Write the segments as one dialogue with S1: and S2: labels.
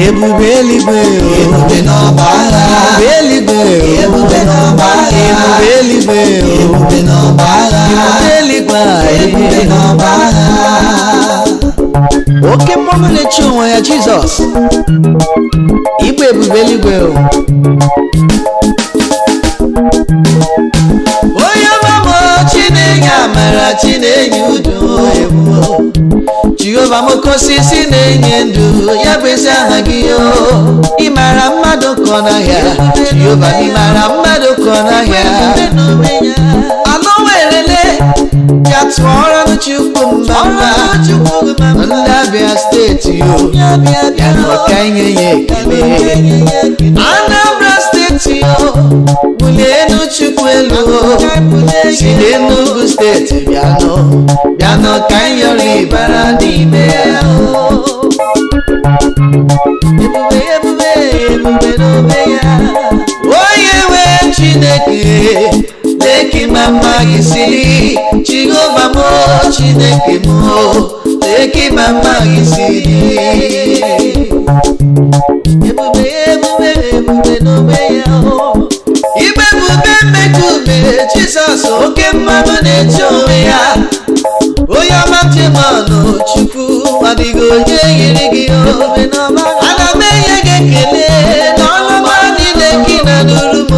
S1: ebube eluigwe
S2: ebube n'ọba agha
S1: ebube eluigwe
S2: ebube n'ọba agha
S1: ebube eluigwe
S2: ebube n'ọba agha
S1: ebube eluigwe
S2: ebube n'ọba agha
S1: oke mmanụ na-eche onwe ya Jizọs igbe ebube eluigwe onye ọmụmụ Chinenye amara Chinenye udo ebuo Jehova moke osisi na-enye ndụ ya bụ ezi aha gị ị mara mmadụ ka ọ n'ahịa Jehova ị mara mmadụ ka ọ n'ahịa anọ werele ya tụọrọ Chukwu mma ndị Abịa steeti ya nọ ka nye ya ekele Anambra steeti bulie enu Chukwu elu si n'Enugu steeti bịanụ ka nyọrọ ịbara n'ime ya ebube ebube ebube n'ome ya onye nwe Chineke leki mama gị siri Jehova mo Chineke mo leki mama gị siri ebube ebube ebube n'ome ya ibe ebube mmekume Jizọs oke mmanụ na-eche onwe ya onye ọma Jemọnụ Chukwu adịghị onye yiri gị ana m enye gị ekele n'ọlụma niile gị na nụrụ m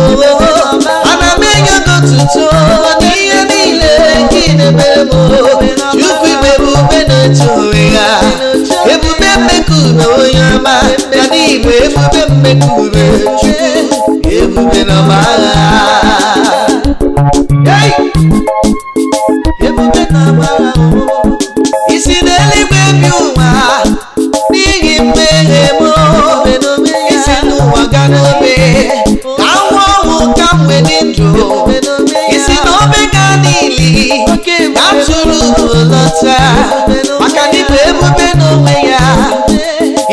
S1: ana m enye gị otuto n'ihe niile gị na-emere m Chukwu ibe ebube na-eche onwe ya ebube mmekume onye ọma ya n'igwe ebube mmekume Chukwu ebube n'ọma agha ebube n'ọma agha isi n'eluigwe bi ụwa n'ihi mmehie m isi n'ụwa ga n'obe ka nwa ọnwụ ka m wee dị ndụ isi n'obe ga n'ili ka m tụrụ lọta maka na ịbụ ebube n'onwe ya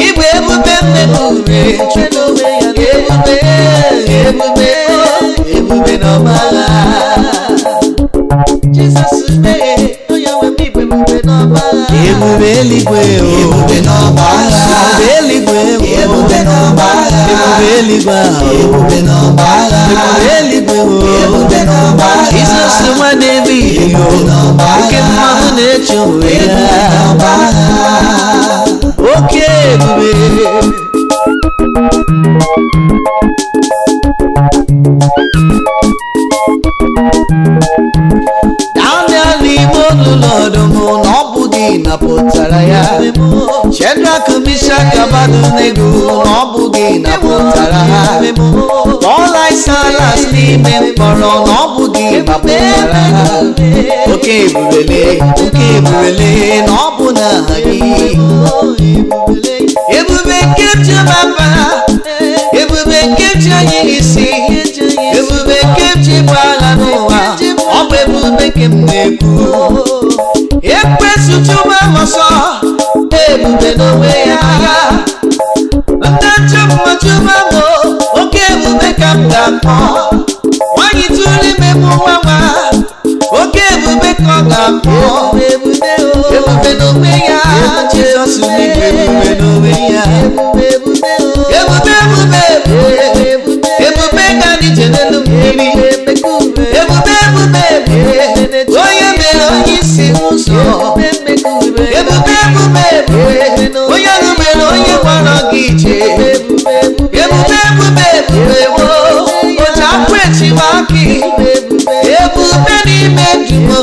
S1: ịbụ ebube mmekure ebube ebube ebube n'ọma agha Jesus mee onye nwe m igwe ebube n'ọba agha ebube eluigwe
S2: ebube n'ọba agha
S1: ebube eluigwe
S2: ebube n'ọba agha
S1: ebube eluigwe
S2: ebube n'ọba agha
S1: ebube eluigwe
S2: ebube n'ọba agha
S1: Jizọs nwa David oke mmanụ na-eche onwe ya oke ebube Daniel n'ime olulu ọdụm na ọ bụ gị napụtara ya Shedrak Mishak Abednego na ọ bụ gị napụtara ha Pọl Silas n'ime mkpọrọ na ọ bụ gị napụtara ha oke ebubele na ọ bụ n'aha gị ebube nke Jehova ebube nke ji anyị isi ebube nke ji bụ agha n'ụwa ọ bụ ebube nke m na-ekwu ekwesu chụba m ọsọ ebube n'onwe ya ndị nchụmma chụba m oke ebube ka m ga-akpọ nwanyị tụrụ ime m nwa nwa oke ebube ka ọ ga-akpọ ebube n'onwe ya Jizọs n'igwe ebube n'onwe ya ebube ebube ga n'ije n'elu mmiri ebube onye mere onye isi ụzọ ebube onye mere onye gbara gị ije ebube oji akwụ echiwa gị ebube n'ime ndụ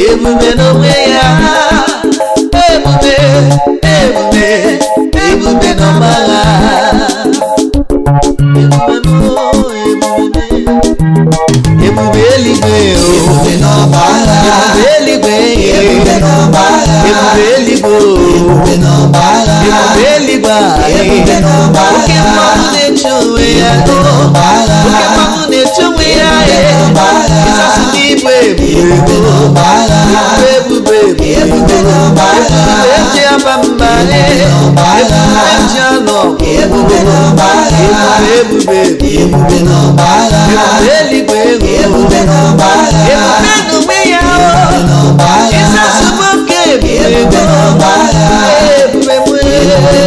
S1: ebube n'onwe ya ebube n'ọma agha ebube eluigwe
S2: ebube n'ọba agha
S1: ebube eluigwe
S2: ebube n'ọba agha
S1: ebube eluigwe
S2: ebube n'ọba agha
S1: ebube eluigwe
S2: ebube n'ọba agha
S1: oke mmanụ na-eche onwe ya oke mmanụ na-eche onwe ya Jizọs n'igwe
S2: ebube n'ọba agha
S1: ebube
S2: ebube n'ọba agha
S1: eji aba mba ebube eji anọ
S2: ebube n'ọba agha
S1: ebube
S2: ebube n'ọba agha
S1: ebube eluigwe
S2: ebube n'ọba agha
S1: ebube n'onwe ya
S2: n'ọba agha
S1: Jizọs bụ oke ebube
S2: n'ọba agha
S1: ebube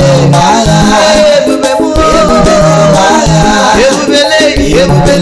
S2: n'ọba agha ebube